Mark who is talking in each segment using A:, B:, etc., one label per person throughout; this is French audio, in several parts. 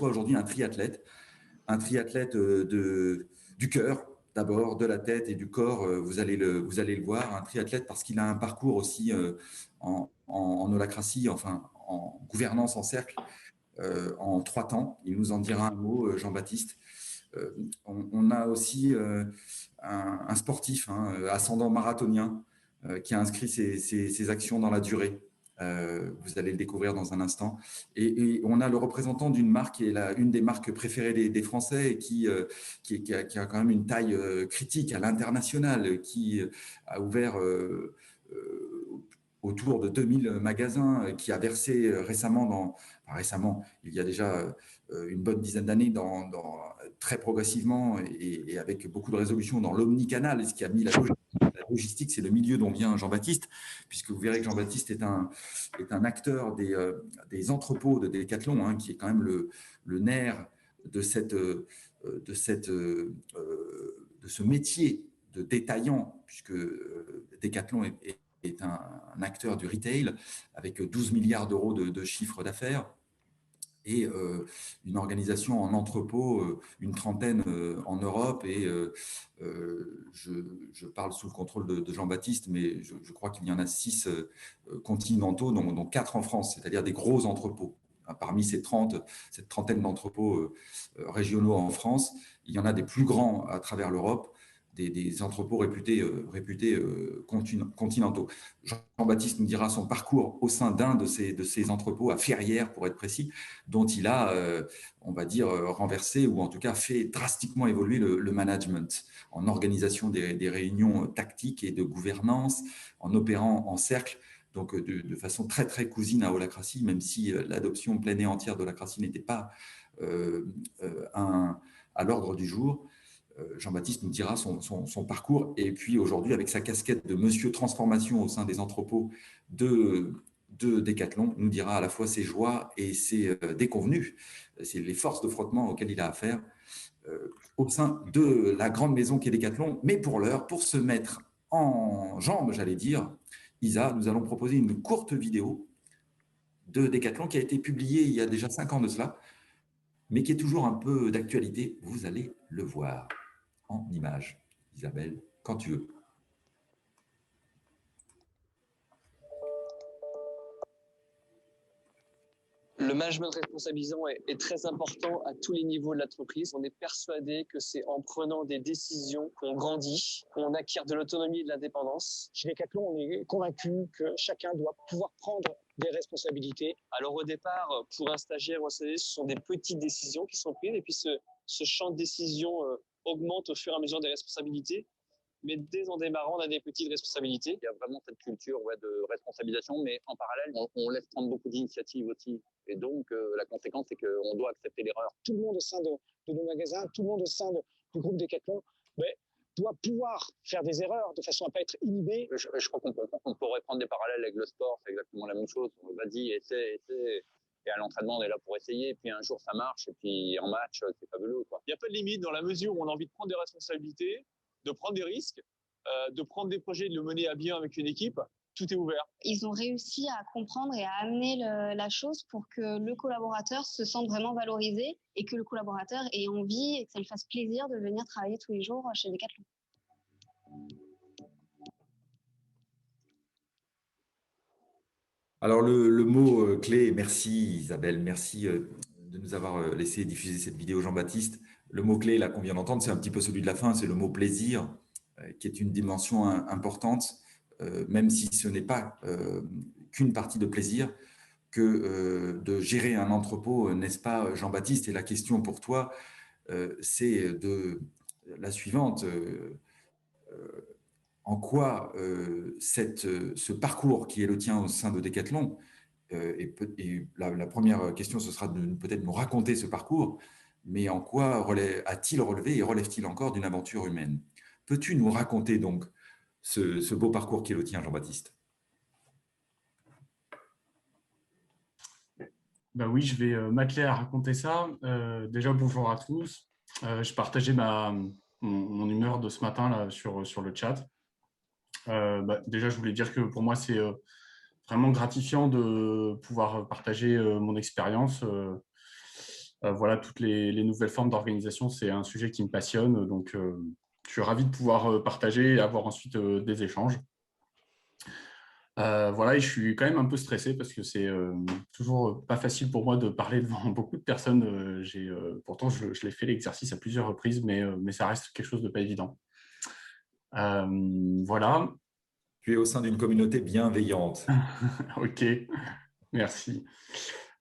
A: reçoit aujourd'hui un triathlète du cœur, d'abord, de la tête et du corps. Vous allez le voir, un triathlète parce qu'il a un parcours aussi en holacratie, enfin en gouvernance en cercle, en 3 temps. Il nous en dira un mot, Jean-Baptiste. On a aussi un sportif, ascendant marathonien, qui a inscrit ses actions dans la durée. Vous allez le découvrir dans un instant. Et on a le représentant d'une marque qui est une des marques préférées des Français et qui a quand même une taille critique à l'international, qui a ouvert autour de 2000 magasins, qui a versé récemment, il y a déjà une bonne dizaine d'années, très progressivement et avec beaucoup de résolution dans l'omnicanal, ce qui a mis la logistique, c'est le milieu dont vient Jean-Baptiste, puisque vous verrez que Jean-Baptiste est un acteur des entrepôts de Decathlon, qui est quand même le nerf de ce métier de détaillant, puisque Decathlon est un acteur du retail avec 12 milliards d'euros de chiffre d'affaires et une organisation en entrepôt, une trentaine en Europe. Et je parle sous le contrôle de Jean-Baptiste, mais je crois qu'il y en a 6 continentaux, dont 4 en France, c'est-à-dire des gros entrepôts. Parmi cette trentaine d'entrepôts régionaux en France, il y en a des plus grands à travers l'Europe, des entrepôts réputés continentaux. Jean-Baptiste nous dira son parcours au sein d'un de ces entrepôts, à Ferrières pour être précis, dont il a, on va dire, renversé ou en tout cas fait drastiquement évoluer le management en organisation des réunions tactiques et de gouvernance, en opérant en cercle, donc de façon très, très cousine à Holacracy, même si l'adoption pleine et entière d'Holacracy n'était pas à l'ordre du jour. Jean-Baptiste nous dira son parcours, et puis aujourd'hui, avec sa casquette de monsieur transformation au sein des entrepôts de Decathlon, nous dira à la fois ses joies et ses déconvenues, c'est les forces de frottement auxquelles il a affaire au sein de la grande maison qu'est Decathlon. Mais pour l'heure, pour se mettre en jambes, j'allais dire, Isa, nous allons proposer une courte vidéo de Decathlon qui a été publiée il y a déjà 5 ans de cela, mais qui est toujours un peu d'actualité. Vous allez le voir en images. Isabelle, quand tu veux.
B: Le management responsabilisant est très important à tous les niveaux de l'entreprise. On est persuadé que c'est en prenant des décisions qu'on grandit, qu'on acquiert de l'autonomie et de l'indépendance.
C: Chez Decathlon, on est convaincu que chacun doit pouvoir prendre des responsabilités.
B: Alors au départ, pour un stagiaire, vous savez, ce sont des petites décisions qui sont prises et puis ce champ de décision augmente au fur et à mesure des responsabilités. Mais dès en démarrant, on a des petites responsabilités. Il y a vraiment cette culture de responsabilisation, mais en parallèle, on laisse prendre beaucoup d'initiatives aussi. Et donc, la conséquence, c'est qu'on doit accepter l'erreur.
C: Tout le monde au sein de nos magasins, tout le monde au sein du groupe Decathlon, doit pouvoir faire des erreurs de façon à ne pas être inhibé.
B: Je crois qu'on pourrait prendre des parallèles avec le sport, c'est exactement la même chose. Vas-y, essaie. Et à l'entraînement, on est là pour essayer. Et puis un jour, ça marche. Et puis en match, c'est fabuleux, quoi.
D: Il n'y a pas de limite dans la mesure où on a envie de prendre des responsabilités, de prendre des risques, de prendre des projets, de le mener à bien avec une équipe. Tout est ouvert.
E: Ils ont réussi à comprendre et à amener la chose pour que le collaborateur se sente vraiment valorisé et que le collaborateur ait envie et que ça lui fasse plaisir de venir travailler tous les jours chez Decathlon.
A: Alors le mot clé, merci Isabelle, merci de nous avoir laissé diffuser cette vidéo, Jean-Baptiste. Le mot clé là qu'on vient d'entendre, c'est un petit peu celui de la fin, c'est le mot plaisir, qui est une dimension importante, même si ce n'est pas qu'une partie de plaisir, que de gérer un entrepôt, n'est-ce pas Jean-Baptiste? Et la question pour toi, c'est la suivante. En quoi ce parcours qui est le tien au sein de Decathlon, et la première question, ce sera de peut-être nous raconter ce parcours, mais en quoi a-t-il relevé et relève-t-il encore d'une aventure humaine? Peux-tu nous raconter donc ce beau parcours qui est le tien, Jean-Baptiste?
F: Ben oui, je vais m'atteler à raconter ça. Déjà, bonjour à tous. Je partageais mon humeur de ce matin là, sur le chat. Déjà, je voulais dire que pour moi, c'est vraiment gratifiant de pouvoir partager mon expérience Voilà, toutes les nouvelles formes d'organisation, c'est un sujet qui me passionne. Donc, je suis ravi de pouvoir partager et avoir ensuite des échanges. Voilà, et je suis quand même un peu stressé parce que c'est toujours pas facile pour moi de parler devant beaucoup de personnes. Pourtant, je l'ai fait l'exercice à plusieurs reprises, mais ça reste quelque chose de pas évident. Voilà.
A: Tu es au sein d'une communauté bienveillante.
F: Ok, merci.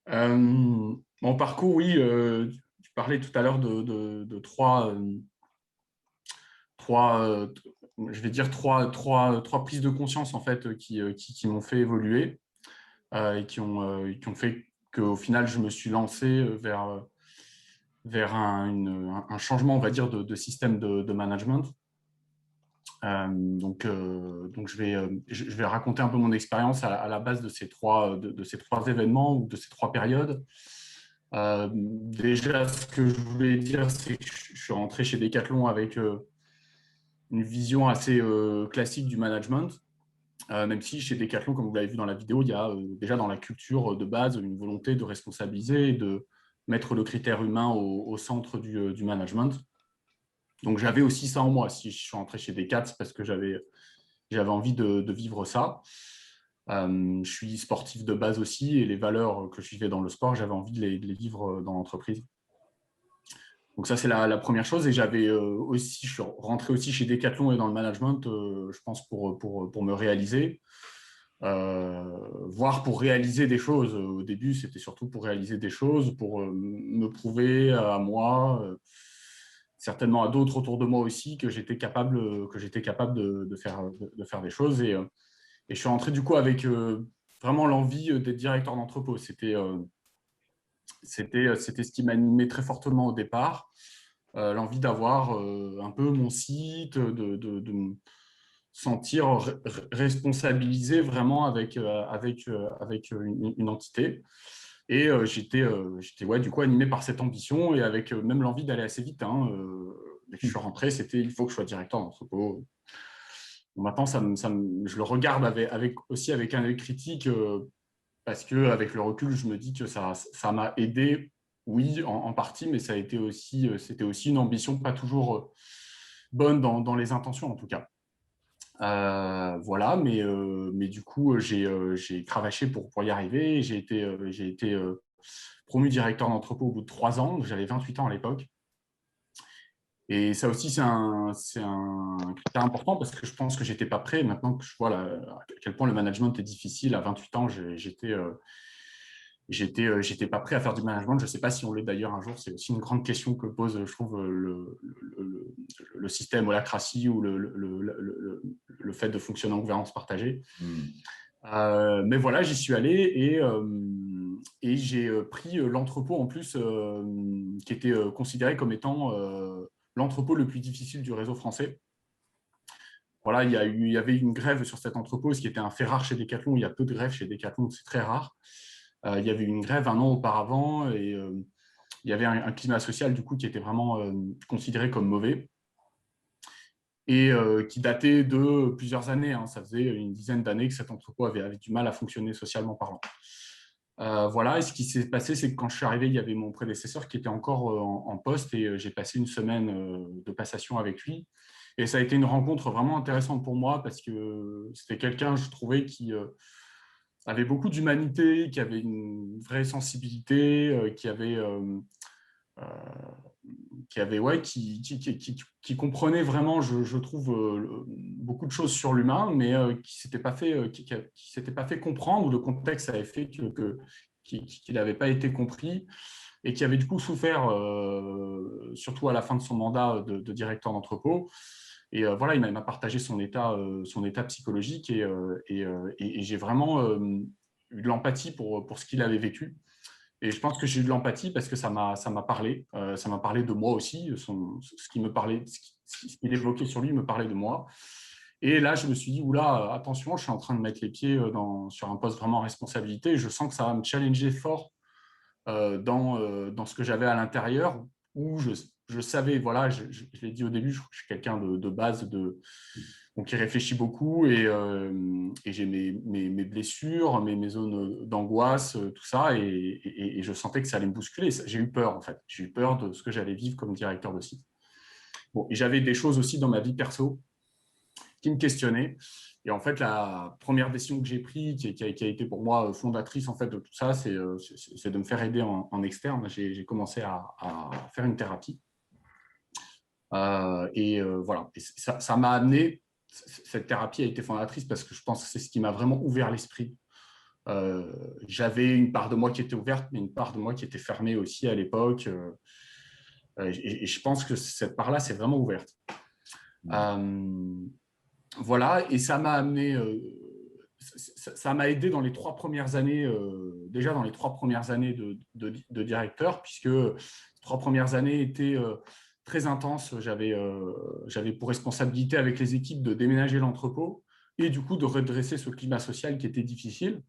F: Mon parcours, oui, tu parlais tout à l'heure de je vais dire trois prises de conscience en fait qui m'ont fait évoluer et qui ont fait qu'au final je me suis lancé vers un changement, on va dire, de système de management. Donc je vais raconter un peu mon expérience à la base de ces trois événements ou de ces trois périodes. Déjà, ce que je voulais dire, c'est que je suis rentré chez Decathlon avec une vision assez classique du management, même si chez Decathlon, comme vous l'avez vu dans la vidéo, il y a déjà dans la culture de base une volonté de responsabiliser et de mettre le critère humain au centre du management. Donc, j'avais aussi ça en moi. Si je suis rentré chez Decat, c'est parce que j'avais envie de vivre ça. Je suis sportif de base aussi et les valeurs que je vivais dans le sport, j'avais envie de les vivre dans l'entreprise. Donc ça, c'est la première chose. Et je suis rentré aussi chez Decathlon et dans le management, je pense, pour me réaliser, voire pour réaliser des choses. Au début, c'était surtout pour réaliser des choses, pour me prouver à moi, certainement à d'autres autour de moi aussi, que j'étais capable de faire des choses. Et je suis rentré du coup avec vraiment l'envie d'être directeur d'entrepôt. C'était ce qui m'animait très fortement au départ. L'envie d'avoir un peu mon site, de me sentir responsabilisé vraiment avec une entité. Et j'étais du coup animé par cette ambition et avec même l'envie d'aller assez vite. Dès que je suis rentré, c'était il faut que je sois directeur d'entrepôt. Bon, maintenant, je le regarde aussi avec un œil critique parce qu'avec le recul, je me dis que ça m'a aidé, oui, en partie, mais c'était aussi une ambition pas toujours bonne dans les intentions, en tout cas. Voilà, mais du coup, j'ai cravaché pour y arriver. J'ai été promu directeur d'entrepôt au bout de 3 ans. J'avais 28 ans à l'époque. Et ça aussi, c'est un critère important parce que je pense que je n'étais pas prêt. Maintenant que je vois à quel point le management est difficile, à 28 ans, j'étais pas prêt à faire du management. Je ne sais pas si on l'est d'ailleurs un jour. C'est aussi une grande question que pose, je trouve, le système holacratie ou le fait de fonctionner en gouvernance partagée. Mais voilà, j'y suis allé et j'ai pris l'entrepôt en plus qui était considéré comme étant l'entrepôt le plus difficile du réseau français. Voilà, il y avait une grève sur cet entrepôt, ce qui était un fait rare chez Decathlon. Il y a peu de grèves chez Decathlon, c'est très rare. Il y avait eu une grève 1 an auparavant et il y avait un climat social du coup qui était vraiment considéré comme mauvais et qui datait de plusieurs années. Ça faisait une dizaine d'années que cet entrepôt avait du mal à fonctionner socialement parlant. Voilà, et ce qui s'est passé, c'est que quand je suis arrivé, il y avait mon prédécesseur qui était encore en poste et j'ai passé une semaine de passation avec lui. Et ça a été une rencontre vraiment intéressante pour moi parce que c'était quelqu'un, je trouvais, qui avait beaucoup d'humanité, qui avait une vraie sensibilité, qui comprenait vraiment, je trouve, beaucoup de choses sur l'humain, mais qui s'était pas fait comprendre, ou le contexte avait fait qu'il n'avait pas été compris, et qui avait du coup souffert, surtout à la fin de son mandat de directeur d'entrepôt. Et voilà, il m'a partagé son état psychologique, et j'ai vraiment eu de l'empathie pour ce qu'il avait vécu. Et je pense que j'ai eu de l'empathie parce que ça m'a parlé. Ça m'a parlé de moi aussi. Ce qu'il évoquait sur lui me parlait de moi. Et là, je me suis dit, oula, attention, je suis en train de mettre les pieds sur un poste vraiment en responsabilité. Je sens que ça va me challenger fort dans ce que j'avais à l'intérieur, où je savais, voilà, je l'ai dit au début, je suis quelqu'un de base, Donc, il réfléchit beaucoup et j'ai mes blessures, mes zones d'angoisse, tout ça. Et je sentais que ça allait me bousculer. J'ai eu peur, en fait. J'ai eu peur de ce que j'allais vivre comme directeur de site. Bon, et j'avais des choses aussi dans ma vie perso qui me questionnaient. Et en fait, la première décision que j'ai prise, qui a été pour moi fondatrice en fait, de tout ça, c'est de me faire aider en externe. J'ai commencé à faire une thérapie. Voilà. Et ça m'a amené, cette thérapie a été fondatrice parce que je pense que c'est ce qui m'a vraiment ouvert l'esprit. J'avais une part de moi qui était ouverte, mais une part de moi qui était fermée aussi à l'époque. Et je pense que cette part-là, c'est vraiment ouverte. Voilà, et ça m'a amené, ça m'a aidé dans les 3 premières années, déjà dans les 3 premières années de directeur, puisque les 3 premières années étaient très intenses. J'avais pour responsabilité avec les équipes de déménager l'entrepôt et du coup de redresser ce climat social qui était difficile.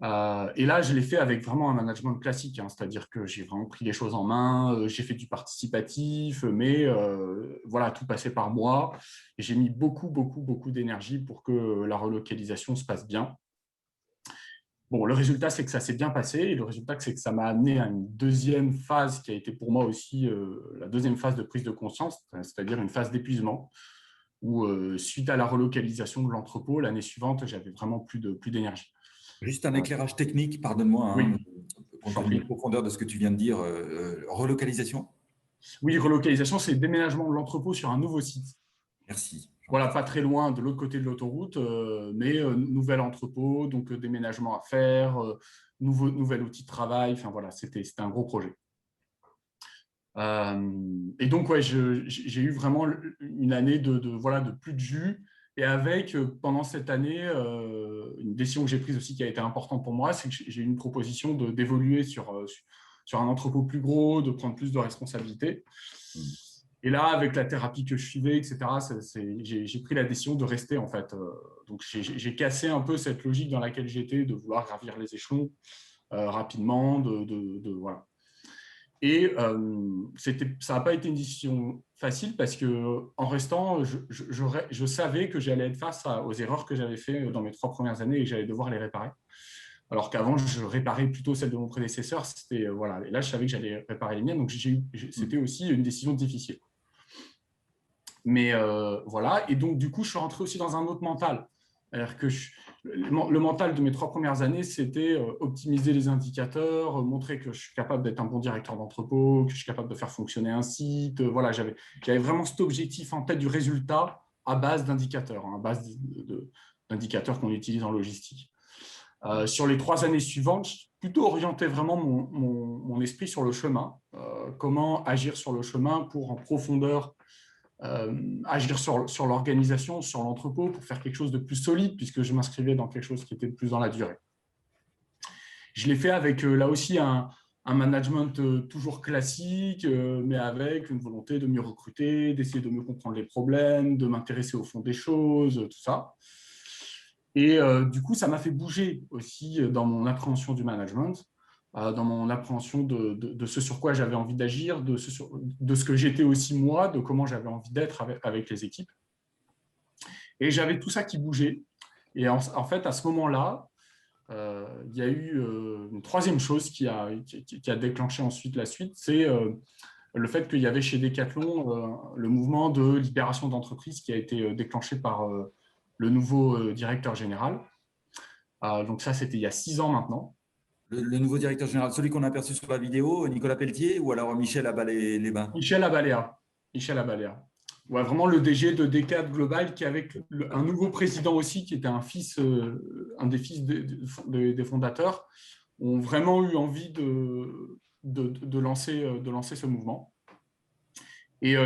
F: Et là, je l'ai fait avec vraiment un management classique, hein, c'est-à-dire que j'ai vraiment pris les choses en main, j'ai fait du participatif, mais voilà, tout passait par moi. Et j'ai mis beaucoup d'énergie pour que la relocalisation se passe bien. Bon, le résultat, c'est que ça s'est bien passé, et le résultat, c'est que ça m'a amené à une deuxième phase qui a été pour moi aussi la deuxième phase de prise de conscience, c'est-à-dire une phase d'épuisement, où suite à la relocalisation de l'entrepôt, l'année suivante, j'avais vraiment plus d'énergie.
A: Juste un éclairage technique, pardonne-moi, hein,
F: Oui,
A: compte tenu de la profondeur de ce que tu viens de dire. Relocalisation?
F: Oui, relocalisation, c'est le déménagement de l'entrepôt sur un nouveau site.
A: Merci.
F: Voilà, pas très loin de l'autre côté de l'autoroute, mais nouvel entrepôt, donc déménagement à faire, nouvel outil de travail. Enfin voilà, c'était un gros projet. Et donc, ouais, j'ai eu vraiment une année de plus de jus. Et avec, pendant cette année, une décision que j'ai prise aussi qui a été importante pour moi, c'est que j'ai eu une proposition d'évoluer sur un entrepôt plus gros, de prendre plus de responsabilités. Et là, avec la thérapie que je suivais, etc., j'ai pris la décision de rester, en fait. Donc, j'ai cassé un peu cette logique dans laquelle j'étais, de vouloir gravir les échelons rapidement, voilà. Et ça n'a pas été une décision facile parce qu'en restant, je savais que j'allais être face aux erreurs que j'avais faites dans mes 3 premières années et que j'allais devoir les réparer. Alors qu'avant, je réparais plutôt celles de mon prédécesseur. Voilà. Et là, je savais que j'allais réparer les miennes. Donc, c'était aussi une décision difficile. Mais voilà. Et donc, du coup, je suis rentré aussi dans un autre mental. C'est-à-dire que le mental de mes 3 premières années, c'était optimiser les indicateurs, montrer que je suis capable d'être un bon directeur d'entrepôt, que je suis capable de faire fonctionner un site. Voilà, j'avais vraiment cet objectif en tête du résultat à base d'indicateurs, à base d'indicateurs qu'on utilise en logistique. Sur les 3 années suivantes, je plutôt orienté vraiment mon esprit sur le chemin. Comment agir sur le chemin pour en profondeur agir sur l'organisation, sur l'entrepôt pour faire quelque chose de plus solide puisque je m'inscrivais dans quelque chose qui était plus dans la durée. Je l'ai fait avec là aussi un management toujours classique, mais avec une volonté de mieux recruter, d'essayer de mieux comprendre les problèmes, de m'intéresser au fond des choses, tout ça. Et du coup, ça m'a fait bouger aussi dans mon appréhension du management, dans mon appréhension de ce sur quoi j'avais envie d'agir, de ce que j'étais aussi moi, de comment j'avais envie d'être avec les équipes. Et j'avais tout ça qui bougeait. Et en fait, à ce moment-là, il y a eu une troisième chose qui a déclenché ensuite la suite, c'est le fait qu'il y avait chez Decathlon le mouvement de libération d'entreprise qui a été déclenché par le nouveau directeur général. Donc ça, c'était il y a 6 ans maintenant.
A: Le nouveau directeur général, celui qu'on a aperçu sur la vidéo, Nicolas Pelletier, ou alors Michel Abalé-les-Bains?
F: Michel Abalea. Ouais, vraiment le DG de Decathlon Global, qui avec un nouveau président aussi, qui était un des fils des fondateurs, ont vraiment eu envie de lancer ce mouvement. Et on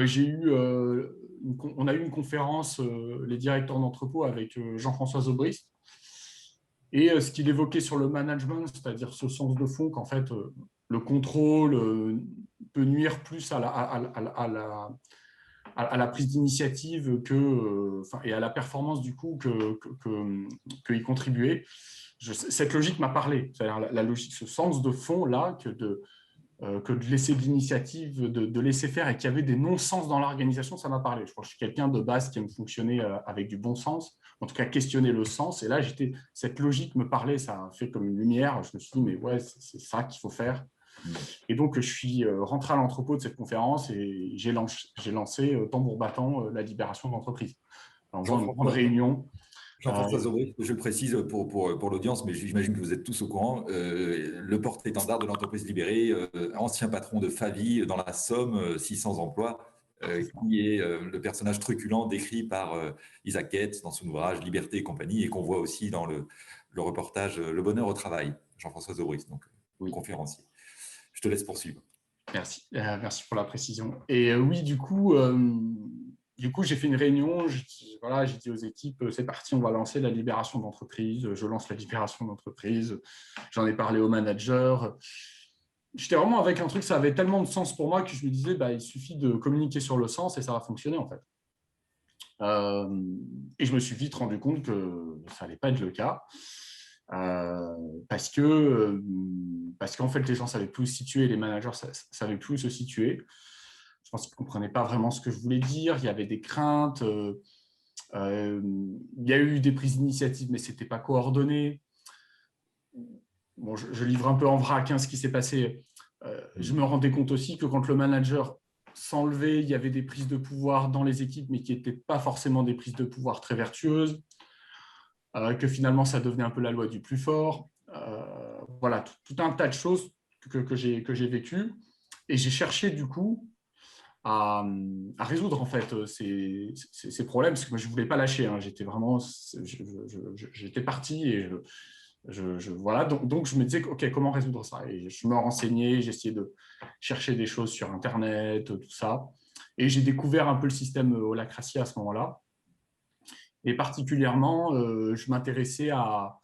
F: a eu une conférence, les directeurs d'entrepôt, avec Jean-François Zobrist. Et ce qu'il évoquait sur le management, c'est-à-dire ce sens de fond qu'en fait, le contrôle peut nuire plus à la prise d'initiative et à la performance du coup qu'il contribuait. Cette logique m'a parlé, c'est-à-dire la logique, ce sens de fond-là, que de laisser de l'initiative, de laisser faire, et qu'il y avait des non-sens dans l'organisation, ça m'a parlé. Je crois que je suis quelqu'un de base qui aime fonctionner avec du bon sens, en tout cas questionner le sens. Et là, cette logique me parlait, ça a fait comme une lumière. Je me suis dit, mais ouais, c'est ça qu'il faut faire. Et donc, je suis rentré à l'entrepôt de cette conférence et j'ai lancé tambour battant la libération de l'entreprise. En faisant une grande réunion.
A: Jean-François Zobry, je le précise pour l'audience, mais j'imagine que vous êtes tous au courant, le porte-étendard de l'entreprise libérée, ancien patron de Favi dans la Somme, 600 emplois, qui est le personnage truculent décrit par Isaac Getz dans son ouvrage Liberté et compagnie, et qu'on voit aussi dans le reportage Le bonheur au travail, Jean-François Zobry, donc conférencier. Je te laisse poursuivre.
F: Merci, merci pour la précision. Et oui, du coup, j'ai fait une réunion, j'ai dit aux équipes, c'est parti, on va lancer la libération d'entreprise. Je lance la libération d'entreprise. J'en ai parlé au manager. J'étais vraiment avec un truc, ça avait tellement de sens pour moi que je me disais, il suffit de communiquer sur le sens et ça va fonctionner en fait. Et je me suis vite rendu compte que ça n'allait pas être le cas. Parce qu'en fait, les gens ne savaient plus où se situer, les managers ne savaient plus où se situer. Je pense qu'ils ne comprenaient pas vraiment ce que je voulais dire. Il y avait des craintes. Il y a eu des prises d'initiative, mais ce n'était pas coordonné. Bon, je livre un peu en vrac ce qui s'est passé. Je me rendais compte aussi que quand le manager s'enlevait, il y avait des prises de pouvoir dans les équipes, mais qui n'étaient pas forcément des prises de pouvoir très vertueuses. Que finalement, ça devenait un peu la loi du plus fort. Voilà, tout un tas de choses que j'ai vécues. Et j'ai cherché, du coup, à résoudre, en fait, ces problèmes, parce que moi, je ne voulais pas lâcher. J'étais vraiment... J'étais parti et voilà. Donc, je me disais, OK, comment résoudre ça? Et je me renseignais, j'essayais de chercher des choses sur Internet, tout ça. Et j'ai découvert un peu le système Holacracy à ce moment-là. Et particulièrement, je m'intéressais à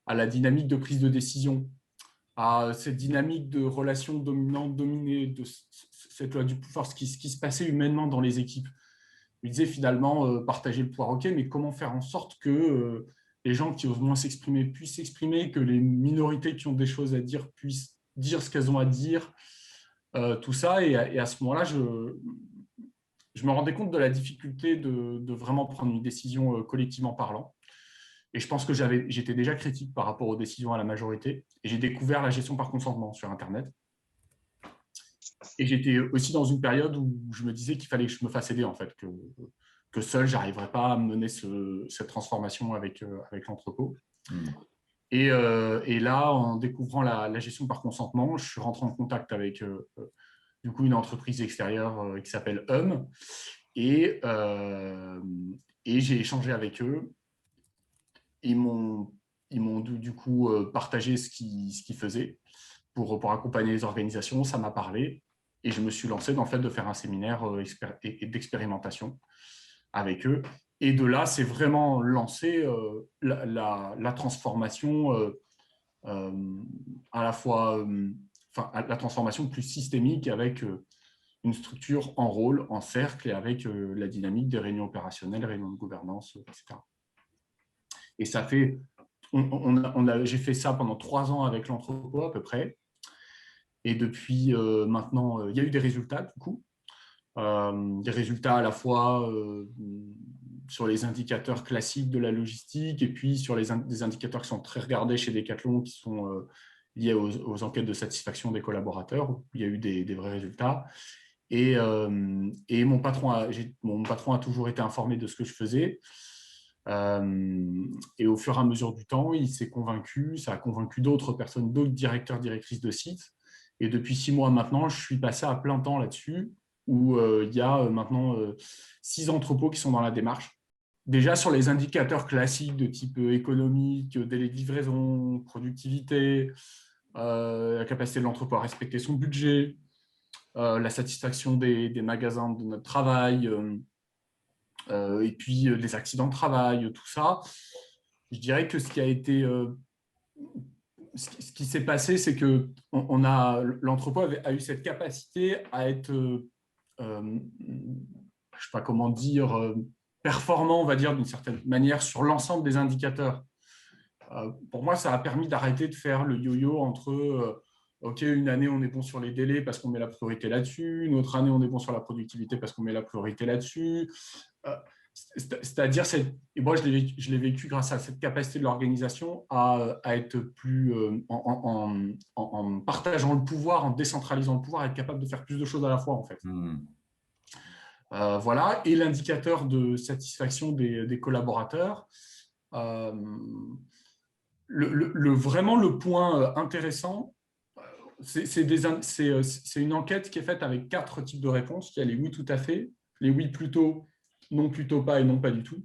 F: la dynamique de prise de décision, à cette dynamique de relation dominante-dominée, de cette loi du pouvoir, ce qui se passait humainement dans les équipes. Je me disais finalement, partager le pouvoir, OK, mais comment faire en sorte que les gens qui osent moins s'exprimer puissent s'exprimer, que les minorités qui ont des choses à dire puissent dire ce qu'elles ont à dire, tout ça. Et à ce moment-là, je me rendais compte de la difficulté de vraiment prendre une décision collectivement parlant. Et je pense que j'étais déjà critique par rapport aux décisions à la majorité. Et j'ai découvert la gestion par consentement sur Internet. Et j'étais aussi dans une période où je me disais qu'il fallait que je me fasse aider, en fait, que seul, je n'arriverais pas à mener cette transformation avec l'entrepôt. Et là, en découvrant la gestion par consentement, je suis rentré en contact avec du coup, une entreprise extérieure qui s'appelle et j'ai échangé avec eux. Ils m'ont du coup partagé ce qu'ils faisaient pour accompagner les organisations. Ça m'a parlé et je me suis lancé dans le fait de faire un séminaire d'expérimentation avec eux. Et de là, c'est vraiment lancé la transformation à la fois... la transformation plus systémique avec une structure en rôle, en cercle et avec la dynamique des réunions opérationnelles, réunions de gouvernance, etc. Et ça fait, j'ai fait ça pendant 3 ans avec l'entrepôt à peu près. Et depuis maintenant, il y a eu des résultats du coup. Des résultats à la fois sur les indicateurs classiques de la logistique et puis sur des indicateurs qui sont très regardés chez Decathlon qui sont liés aux enquêtes de satisfaction des collaborateurs, où il y a eu des vrais résultats. Et mon patron a toujours été informé de ce que je faisais. Et au fur et à mesure du temps, il s'est convaincu, ça a convaincu d'autres personnes, d'autres directeurs, directrices de sites. Et depuis 6 mois maintenant, je suis passé à plein temps là-dessus, où il y a maintenant 6 entrepôts qui sont dans la démarche. Déjà sur les indicateurs classiques de type économique, délai de livraison, productivité, la capacité de l'entrepôt à respecter son budget, la satisfaction des magasins de notre travail, et puis les accidents de travail, tout ça. Je dirais que ce qui s'est passé, c'est que l'entrepôt a eu cette capacité à être, je ne sais pas comment dire, performant, on va dire, d'une certaine manière, sur l'ensemble des indicateurs. Pour moi, ça a permis d'arrêter de faire le yo-yo entre OK, une année, on est bon sur les délais parce qu'on met la priorité là-dessus. Une autre année, on est bon sur la productivité parce qu'on met la priorité là-dessus. C'est-à-dire, et moi, je l'ai vécu grâce à cette capacité de l'organisation à être plus, en partageant le pouvoir, en décentralisant le pouvoir, à être capable de faire plus de choses à la fois, en fait. Voilà. Et l'indicateur de satisfaction des collaborateurs. Vraiment, le point intéressant, c'est une enquête qui est faite avec 4 types de réponses. Il y a les oui tout à fait, les oui plutôt, non plutôt pas et non pas du tout.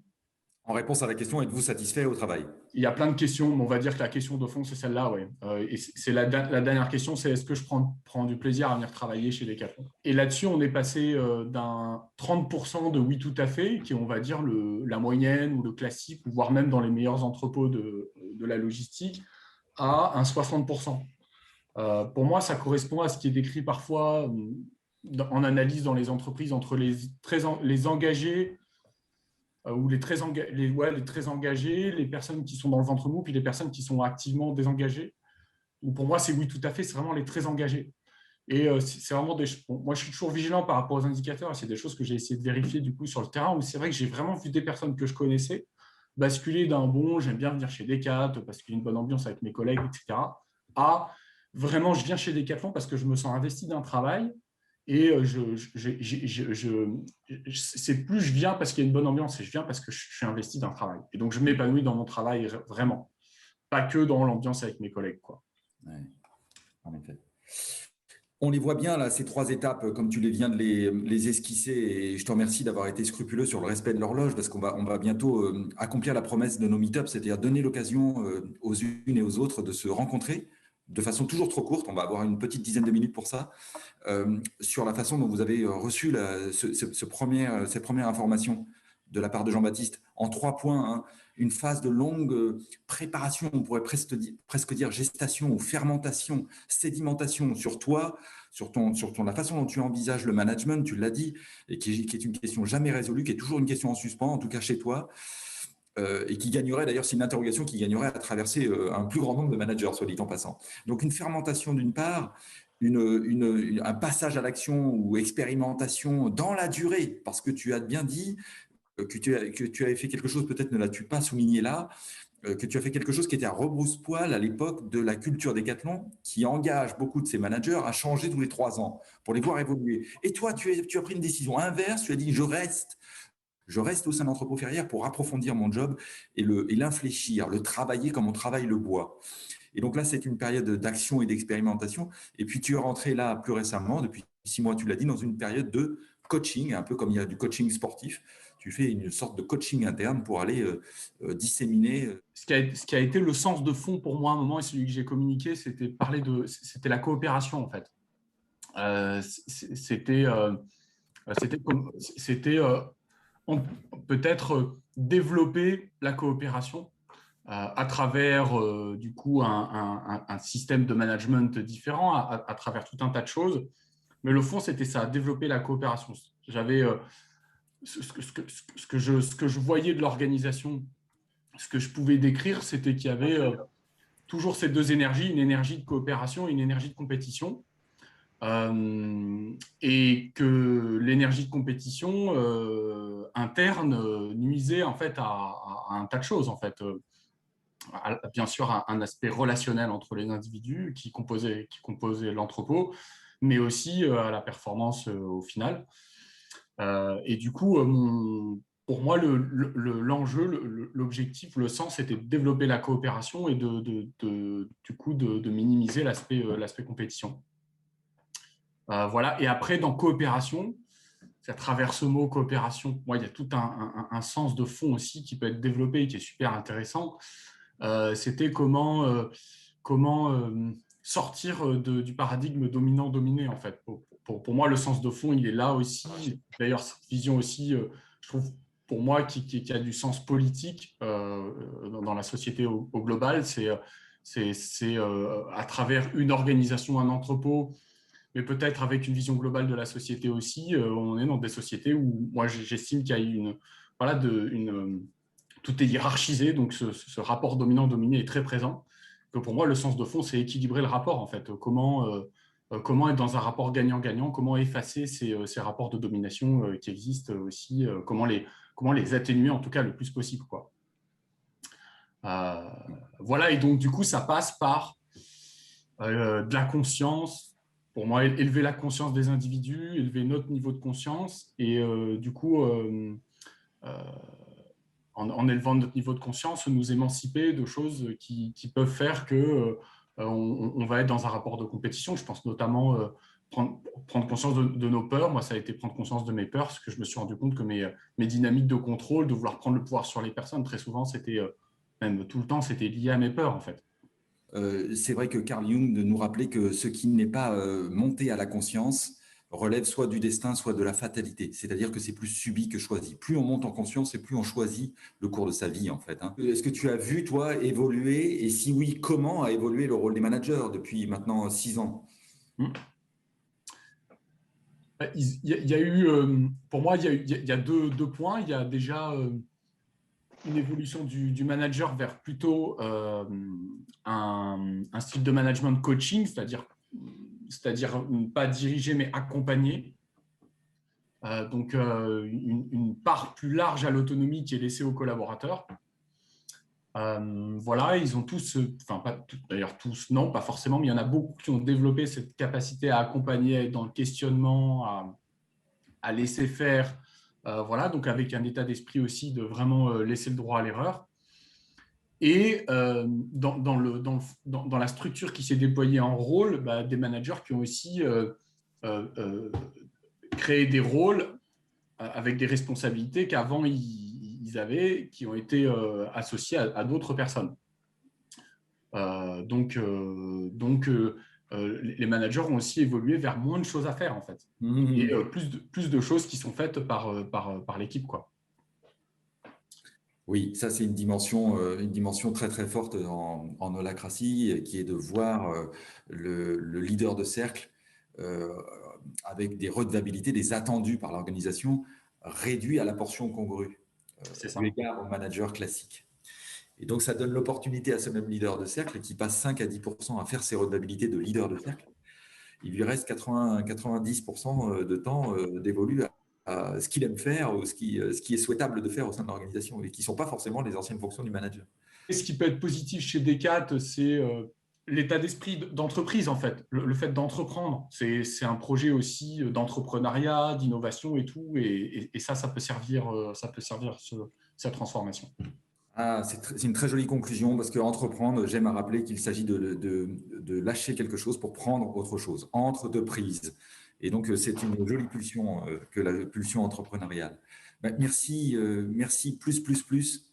A: En réponse à la question, êtes-vous satisfait au travail?
F: Il y a plein de questions, mais on va dire que la question de fond, c'est celle-là. Ouais. Et c'est la dernière question, c'est est-ce que je prends du plaisir à venir travailler chez Decathlon? Et là-dessus, on est passé d'un 30% de oui tout à fait, qui est, on va dire, la moyenne ou le classique, voire même dans les meilleurs entrepôts de la logistique, à un 60%. Pour moi, ça correspond à ce qui est décrit parfois en analyse dans les entreprises entre les engagés ou les très engagés, les personnes qui sont dans le ventre mou, puis les personnes qui sont activement désengagées. Pour moi, c'est oui, tout à fait, c'est vraiment les très engagés. Et c'est vraiment moi, je suis toujours vigilant par rapport aux indicateurs. C'est des choses que j'ai essayé de vérifier du coup sur le terrain, où c'est vrai que j'ai vraiment vu des personnes que je connaissais basculer d'un j'aime bien venir chez Decathlon parce qu'il y a une bonne ambiance avec mes collègues, etc., à vraiment, je viens chez Decathlon parce que je me sens investi d'un travail et c'est plus je viens parce qu'il y a une bonne ambiance, et je viens parce que je suis investi d'un travail. Et donc, je m'épanouis dans mon travail vraiment, pas que dans l'ambiance avec mes collègues, quoi.
A: Ouais, en effet. On les voit bien, là, ces 3 étapes, comme tu les viens de les esquisser, et je te remercie d'avoir été scrupuleux sur le respect de l'horloge, parce qu'on va bientôt accomplir la promesse de nos meet-ups, c'est-à-dire donner l'occasion aux unes et aux autres de se rencontrer de façon toujours trop courte. On va avoir une petite dizaine de minutes pour ça, sur la façon dont vous avez reçu cette première information de la part de Jean-Baptiste en 3 points, hein. Une phase de longue préparation, on pourrait presque dire gestation ou fermentation, sédimentation sur toi, sur la façon dont tu envisages le management, tu l'as dit, et qui est une question jamais résolue, qui est toujours une question en suspens, en tout cas chez toi, et qui gagnerait, d'ailleurs, c'est une interrogation qui gagnerait à traverser un plus grand nombre de managers, soit dit en passant. Donc une fermentation d'une part, un passage à l'action ou expérimentation dans la durée, parce que tu as bien dit que tu avais fait quelque chose, peut-être ne l'as-tu pas souligné là, que tu as fait quelque chose qui était à rebrousse-poil à l'époque de la culture Decathlon, qui engage beaucoup de ses managers à changer tous les 3 ans pour les voir évoluer. Et toi, tu as pris une décision inverse, tu as dit je reste au sein de l'entrepôt Ferrière pour approfondir mon job et l'infléchir, le travailler comme on travaille le bois. Et donc là, c'est une période d'action et d'expérimentation. Et puis tu es rentré là plus récemment, depuis 6 mois, tu l'as dit, dans une période de coaching, un peu comme il y a du coaching sportif. Tu fais une sorte de coaching interne pour aller disséminer.
F: Ce qui a été le sens de fond pour moi à un moment, et celui que j'ai communiqué, c'était la coopération, en fait. C'était peut-être développer la coopération à travers du coup un système de management différent, à travers tout un tas de choses. Mais le fond, c'était ça, développer la coopération. J'avais ce que je voyais de l'organisation, ce que je pouvais décrire, c'était qu'il y avait toujours ces 2 énergies, une énergie de coopération et une énergie de compétition. Et que l'énergie de compétition interne nuisait en fait à un tas de choses, en fait. Bien sûr, un aspect relationnel entre les individus qui composaient l'entrepôt, mais aussi à la performance au final. Et du coup, pour moi, l'enjeu, l'objectif, le sens, c'était de développer la coopération et du coup de minimiser l'aspect compétition. Voilà. Et après, dans coopération, à travers ce mot coopération, moi, il y a tout un sens de fond aussi qui peut être développé et qui est super intéressant. C'était comment sortir du paradigme dominant-dominé, en fait. Pour moi, le sens de fond, il est là aussi. D'ailleurs, cette vision aussi, je trouve, pour moi, qui a du sens politique dans la société au global, c'est à travers une organisation, un entrepôt, mais peut-être avec une vision globale de la société aussi. On est dans des sociétés où moi, j'estime qu'il y a tout est hiérarchisé, donc ce rapport dominant-dominé est très présent. que pour moi, le sens de fond, c'est équilibrer le rapport, en fait. Comment être dans un rapport gagnant-gagnant, comment effacer ces rapports de domination qui existent aussi, comment les atténuer, en tout cas, le plus possible, quoi. Voilà, et donc, du coup, ça passe par de la conscience. Pour moi, élever la conscience des individus, élever notre niveau de conscience, et du coup, en élevant notre niveau de conscience, nous émanciper de choses qui peuvent faire que on va être dans un rapport de compétition. Je pense notamment prendre conscience de nos peurs. Moi, ça a été prendre conscience de mes peurs, parce que je me suis rendu compte que mes dynamiques de contrôle, de vouloir prendre le pouvoir sur les personnes, très souvent, c'était même tout le temps, c'était lié à mes peurs, en fait.
A: C'est vrai que Carl Jung nous rappelait que ce qui n'est pas monté à la conscience relève soit du destin, soit de la fatalité. C'est-à-dire que c'est plus subi que choisi. Plus on monte en conscience et plus on choisit le cours de sa vie, en fait. Est-ce que tu as vu, toi, évoluer, et si oui, comment a évolué le rôle des managers depuis maintenant 6 ans?
F: Il y a eu, pour moi, il y a deux points. Il y a déjà une évolution du manager vers plutôt un style de management coaching, c'est-à-dire pas diriger, mais accompagner. Donc, une part plus large à l'autonomie qui est laissée aux collaborateurs. Voilà, ils ont tous, enfin, pas tous, d'ailleurs tous, non, pas forcément, mais il y en a beaucoup qui ont développé cette capacité à accompagner, à être dans le questionnement, à laisser faire. Voilà, donc avec un état d'esprit aussi de vraiment laisser le droit à l'erreur. Et dans la structure qui s'est déployée en rôle, des managers qui ont aussi créé des rôles avec des responsabilités qu'avant ils avaient, qui ont été associées à d'autres personnes. Donc, les managers ont aussi évolué vers moins de choses à faire, en fait. Et plus de choses qui sont faites par l'équipe, quoi.
A: Oui, ça c'est une dimension très très forte en holacratie, qui est de voir le leader de cercle avec des redevabilités, des attendus par l'organisation réduits à la portion congrue, eu égard au manager classique. Et donc ça donne l'opportunité à ce même leader de cercle qui passe 5 à 10% à faire ses redevabilités de leader de cercle. Il lui reste 90% de temps dévolu à ce qu'il aime faire ou ce qui est souhaitable de faire au sein de l'organisation et qui ne sont pas forcément les anciennes fonctions du manager.
F: Et ce qui peut être positif chez Decat, c'est l'état d'esprit d'entreprise, en fait. Le fait d'entreprendre, c'est un projet aussi d'entrepreneuriat, d'innovation et tout. Et ça peut servir cette transformation.
A: C'est une très jolie conclusion, parce qu'entreprendre, j'aime à rappeler qu'il s'agit de lâcher quelque chose pour prendre autre chose. Entreprise. Et donc, c'est une jolie pulsion que la pulsion entrepreneuriale. Merci, plus.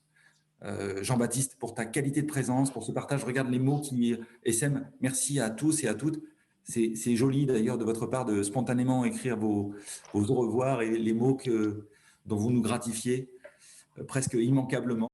A: Jean-Baptiste, pour ta qualité de présence, pour ce partage. Regarde les mots qui SM. Merci à tous et à toutes. C'est joli d'ailleurs de votre part de spontanément écrire vos au revoir et les mots dont vous nous gratifiez presque immanquablement.